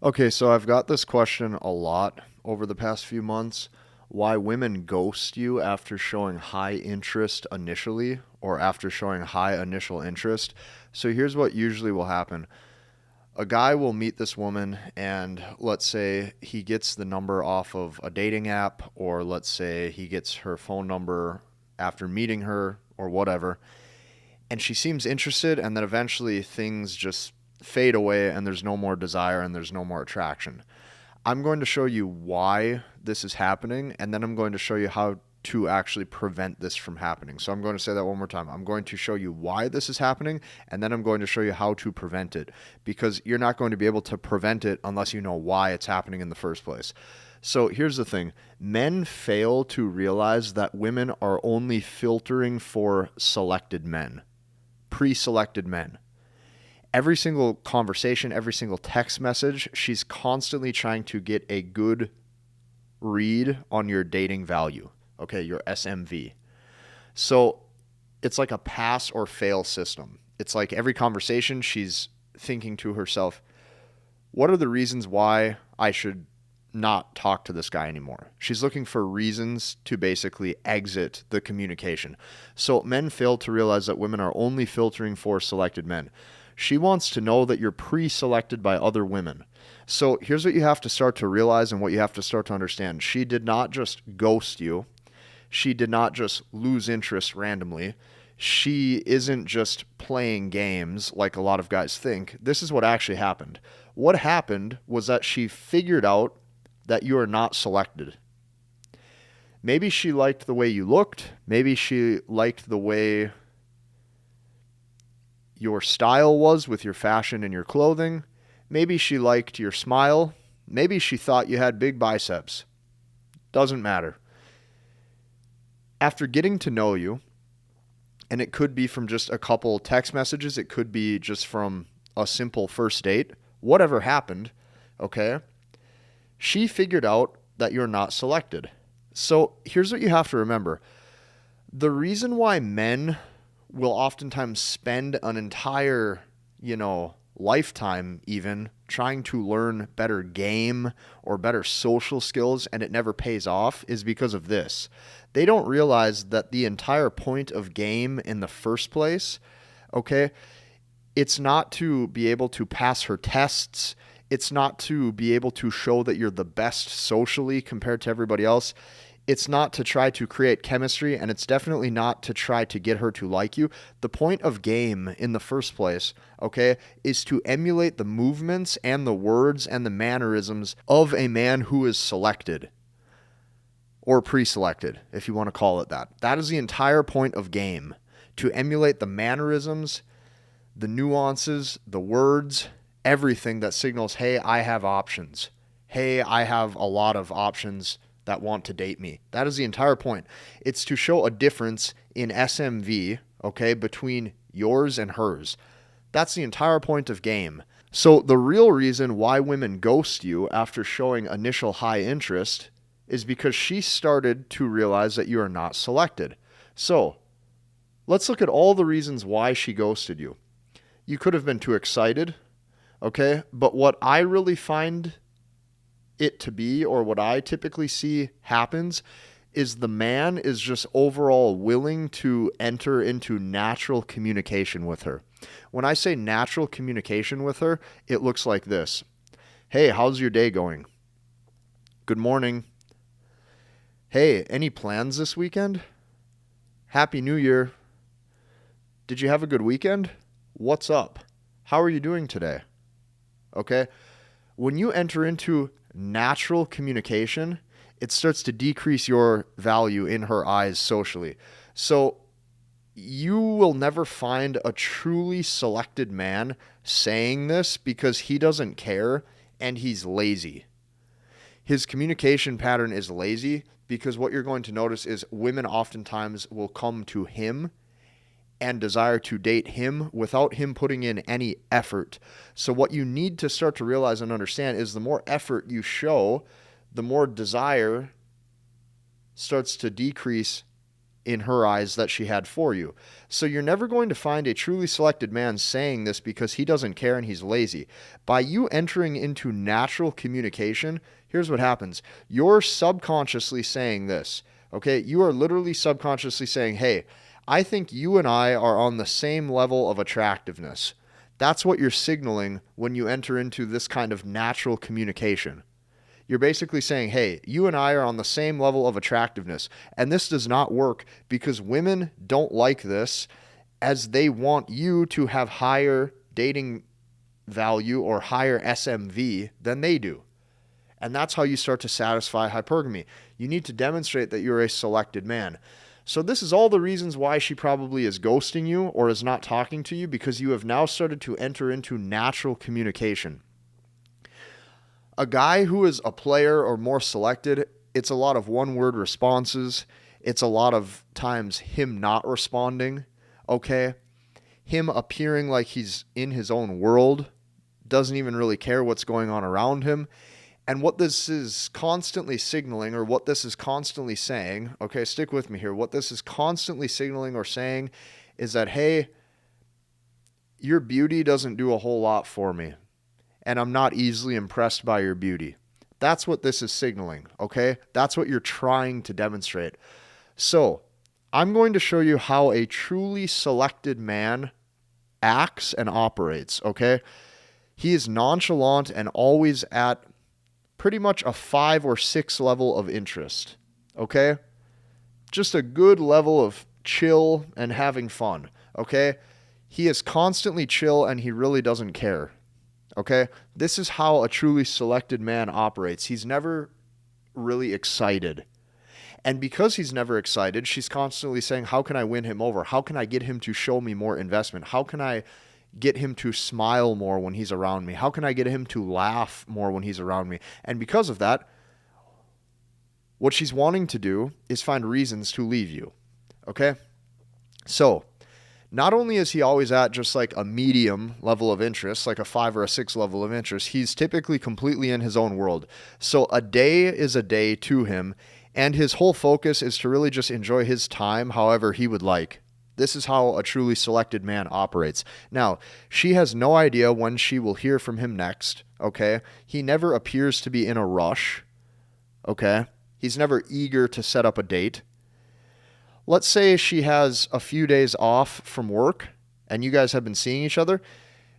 Okay, so I've got this question a lot over the past few months. Why women ghost you after showing high interest initially or after showing high initial interest. So here's what usually will happen. A guy will meet this woman, and let's say he gets the number off of a dating app, or let's say he gets her phone number after meeting her or whatever, and she seems interested, and then eventually things just fade away and there's no more desire and there's no more attraction. I'm going to show you why this is happening, and then I'm going to show you how to actually prevent this from happening. So I'm going to say that one more time. I'm going to show you why this is happening, and then I'm going to show you how to prevent it, because you're not going to be able to prevent it unless you know why it's happening in the first place. So here's the thing. Men fail to realize that women are only filtering for selected men, pre-selected men. Every single conversation, every single text message, she's constantly trying to get a good read on your dating value, okay, your SMV. So it's like a pass or fail system. It's like every conversation, she's thinking to herself, what are the reasons why I should not talk to this guy anymore? She's looking for reasons to basically exit the communication. So men fail to realize that women are only filtering for selected men. She wants to know that you're pre-selected by other women. So here's what you have to start to realize and what you have to start to understand. She did not just ghost you. She did not just lose interest randomly. She isn't just playing games like a lot of guys think. This is what actually happened. What happened was that she figured out that you are not selected. Maybe she liked the way you looked. Maybe she liked the way your style was with your fashion and your clothing. Maybe she liked your smile. Maybe she thought you had big biceps. Doesn't matter. After getting to know you, and it could be from just a couple text messages, it could be just from a simple first date, whatever happened, okay, she figured out that you're not selected. So here's what you have to remember. The reason why men will oftentimes spend an entire, lifetime even trying to learn better game or better social skills and it never pays off is because of this. They don't realize that the entire point of game in the first place, okay, it's not to be able to pass her tests. It's not to be able to show that you're the best socially compared to everybody else. It's not to try to create chemistry, and it's definitely not to try to get her to like you. The point of game in the first place, okay, is to emulate the movements and the words and the mannerisms of a man who is selected or pre-selected, if you want to call it that. That is the entire point of game, to emulate the mannerisms, the nuances, the words, everything that signals, hey, I have options. Hey, I have a lot of options that want to date me. That is the entire point. It's to show a difference in SMV, okay, between yours and hers. That's the entire point of game. So the real reason why women ghost you after showing initial high interest is because she started to realize that you are not selected. So let's look at all the reasons why she ghosted you. You could have been too excited, okay? But what I really find it to be, or what I typically see happens, is the man is just overall willing to enter into natural communication with her. When I say natural communication with her, it looks like this. Hey, how's your day going? Good morning. Hey, any plans this weekend? Happy New Year. Did you have a good weekend? What's up? How are you doing today? Okay? When you enter into natural communication, it starts to decrease your value in her eyes socially. So you will never find a truly selected man saying this because he doesn't care and he's lazy. His communication pattern is lazy because what you're going to notice is women oftentimes will come to him and desire to date him without him putting in any effort. So what you need to start to realize and understand is the more effort you show, the more desire starts to decrease in her eyes that she had for you. So you're never going to find a truly selected man saying this because he doesn't care and he's lazy. By you entering into natural communication, here's what happens. You're subconsciously saying this, okay? You are literally subconsciously saying, hey, I think you and I are on the same level of attractiveness. That's what you're signaling when you enter into this kind of natural communication. You're basically saying, hey, you and I are on the same level of attractiveness. And this does not work because women don't like this, as they want you to have higher dating value or higher SMV than they do. And that's how you start to satisfy hypergamy. You need to demonstrate that you're a selected man. So this is all the reasons why she probably is ghosting you or is not talking to you, because you have now started to enter into natural communication. A guy who is a player or more selected, it's a lot of one-word responses. It's a lot of times him not responding, okay? Him appearing like he's in his own world, doesn't even really care what's going on around him. And what this is constantly signaling, or what this is constantly saying, okay, stick with me here. What this is constantly signaling or saying is that, hey, your beauty doesn't do a whole lot for me, and I'm not easily impressed by your beauty. That's what this is signaling, okay? That's what you're trying to demonstrate. So, I'm going to show you how a truly selected man acts and operates, okay? He is nonchalant and always at pretty much a 5 or 6 level of interest, okay? Just a good level of chill and having fun, okay? He is constantly chill and he really doesn't care. Okay, this is how a truly selected man operates. He's never really excited. And because he's never excited, she's constantly saying, how can I win him over? How can I get him to show me more investment? How can I get him to smile more when he's around me? How can I get him to laugh more when he's around me? And because of that, what she's wanting to do is find reasons to leave you. Okay? So, not only is he always at just like a medium level of interest, like a 5 or a 6 level of interest, he's typically completely in his own world. So a day is a day to him, and his whole focus is to really just enjoy his time however he would like. This is how a truly selected man operates. Now, she has no idea when she will hear from him next, okay? He never appears to be in a rush, okay? He's never eager to set up a date. Let's say she has a few days off from work and you guys have been seeing each other.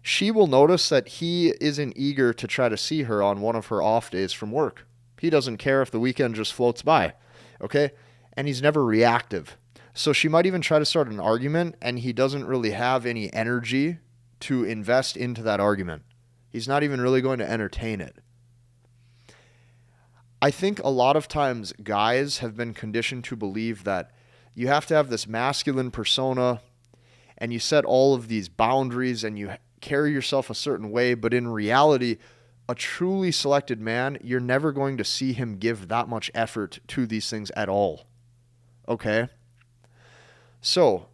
She will notice that he isn't eager to try to see her on one of her off days from work. He doesn't care if the weekend just floats by, okay? And he's never reactive. So she might even try to start an argument and he doesn't really have any energy to invest into that argument. He's not even really going to entertain it. I think a lot of times guys have been conditioned to believe that you have to have this masculine persona and you set all of these boundaries and you carry yourself a certain way. But in reality, a truly selected man, you're never going to see him give that much effort to these things at all. Okay? So,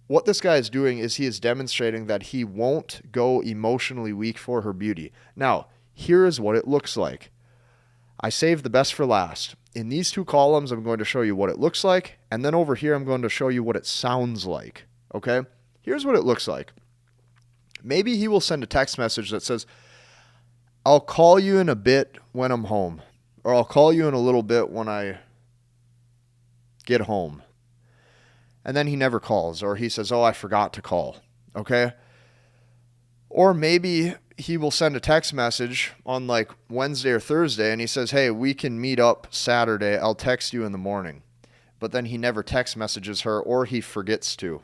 what this guy is doing is he is demonstrating that he won't go emotionally weak for her beauty. Now, here is what it looks like. I saved the best for last. In these 2 columns, I'm going to show you what it looks like, and then over here, I'm going to show you what it sounds like, okay? Here's what it looks like. Maybe he will send a text message that says, I'll call you in a bit when I'm home, or I'll call you in a little bit when I get home. And then he never calls, or he says, oh, I forgot to call, okay? Or maybe he will send a text message on like Wednesday or Thursday and he says, hey, we can meet up Saturday. I'll text you in the morning. But then he never text messages her, or he forgets to.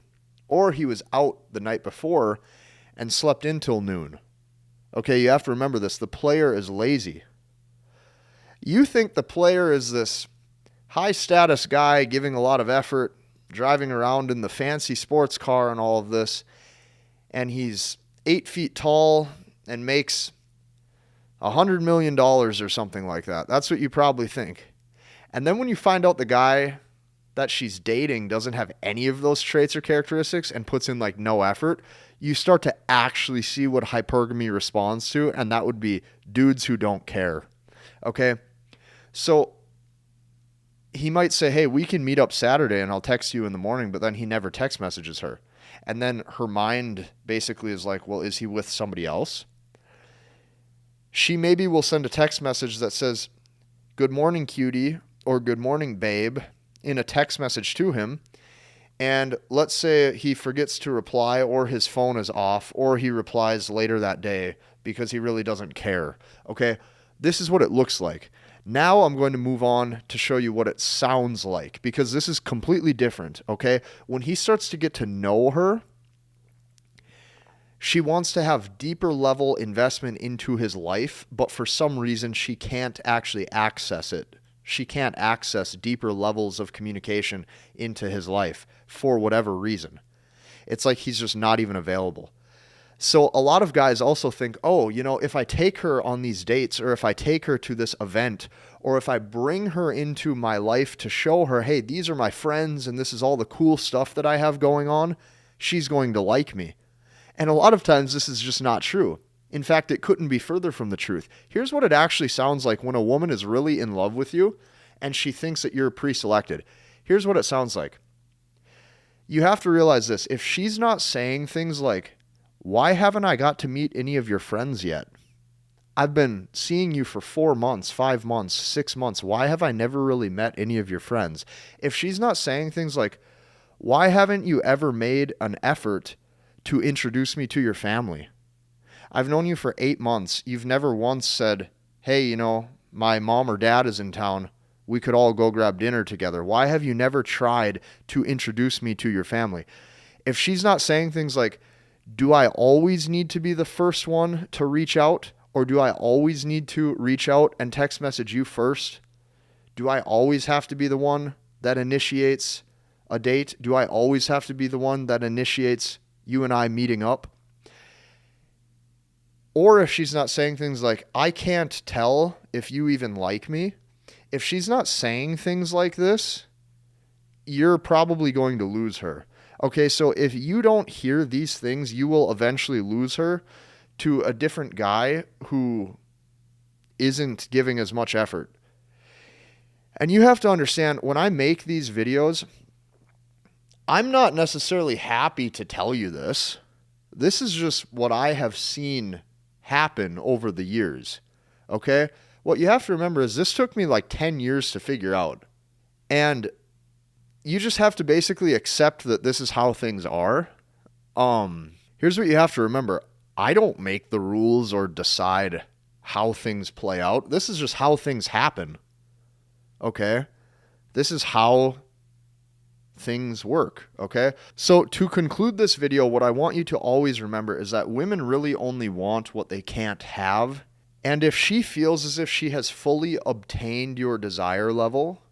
Or he was out the night before and slept in till noon. Okay, you have to remember this. The player is lazy. You think the player is this high status guy giving a lot of effort, driving around in the fancy sports car and all of this, and he's 8 feet tall and makes $100 million or something like that. That's what you probably think. And then when you find out the guy that she's dating doesn't have any of those traits or characteristics and puts in like no effort, you start to actually see what hypergamy responds to, and that would be dudes who don't care. Okay? So he might say, hey, we can meet up Saturday and I'll text you in the morning, but then he never text messages her. And then her mind basically is like, well, is he with somebody else? She maybe will send a text message that says, good morning, cutie, or good morning, babe, in a text message to him. And let's say he forgets to reply, or his phone is off, or he replies later that day because he really doesn't care. Okay, this is what it looks like. Now I'm going to move on to show you what it sounds like, because this is completely different. Okay, when he starts to get to know her, she wants to have deeper level investment into his life, but for some reason she can't actually access it. She can't access deeper levels of communication into his life for whatever reason. It's like he's just not even available. So a lot of guys also think, oh, you know, if I take her on these dates, or if I take her to this event, or if I bring her into my life to show her, hey, these are my friends and this is all the cool stuff that I have going on, she's going to like me. And a lot of times this is just not true. In fact, it couldn't be further from the truth. Here's what it actually sounds like when a woman is really in love with you and she thinks that you're pre-selected. Here's what it sounds like. You have to realize this. If she's not saying things like, why haven't I got to meet any of your friends yet? I've been seeing you for 4 months, 5 months, 6 months. Why have I never really met any of your friends? If she's not saying things like, why haven't you ever made an effort to introduce me to your family? I've known you for 8 months. You've never once said, hey, you know, my mom or dad is in town. We could all go grab dinner together. Why have you never tried to introduce me to your family? If she's not saying things like, do I always need to be the first one to reach out? Or do I always need to reach out and text message you first? Do I always have to be the one that initiates a date? Do I always have to be the one that initiates you and I meeting up? Or if she's not saying things like, I can't tell if you even like me. If she's not saying things like this, you're probably going to lose her. Okay, so if you don't hear these things, you will eventually lose her to a different guy who isn't giving as much effort. And you have to understand, when I make these videos, I'm not necessarily happy to tell you this. This is just what I have seen happen over the years. Okay? What you have to remember is this took me like 10 years to figure out. And you just have to basically accept that this is how things are. Here's what you have to remember. I don't make the rules or decide how things play out. This is just how things happen. Okay? This is how things work. Okay? So to conclude this video, what I want you to always remember is that women really only want what they can't have. And if she feels as if she has fully obtained your desire level,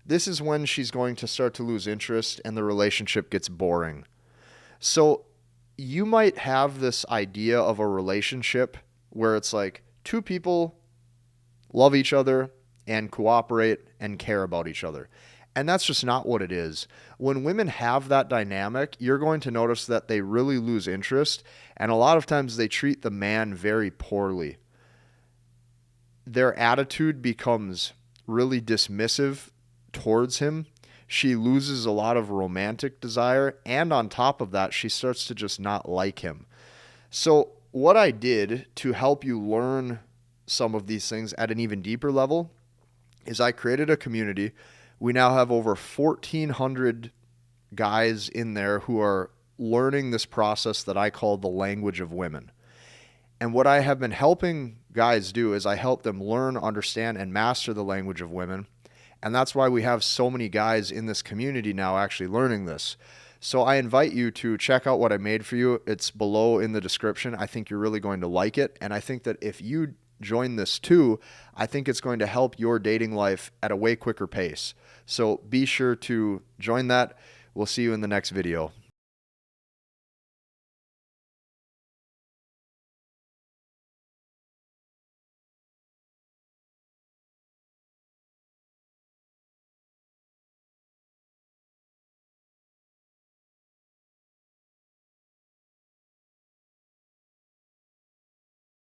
this is when she's going to start to lose interest and the relationship gets boring. So you might have this idea of a relationship where it's like two people love each other and cooperate and care about each other. And that's just not what it is. When women have that dynamic, you're going to notice that they really lose interest, and a lot of times they treat the man very poorly. Their attitude becomes really dismissive towards him. She loses a lot of romantic desire, and on top of that, she starts to just not like him. So what I did to help you learn some of these things at an even deeper level is I created a community. We now have over 1,400 guys in there who are learning this process that I call the language of women. And what I have been helping guys do is I help them learn, understand, and master the language of women. And that's why we have so many guys in this community now actually learning this. So I invite you to check out what I made for you. It's below in the description. I think you're really going to like it. And I think that if you join this too, I think it's going to help your dating life at a way quicker pace. So be sure to join that. We'll see you in the next video.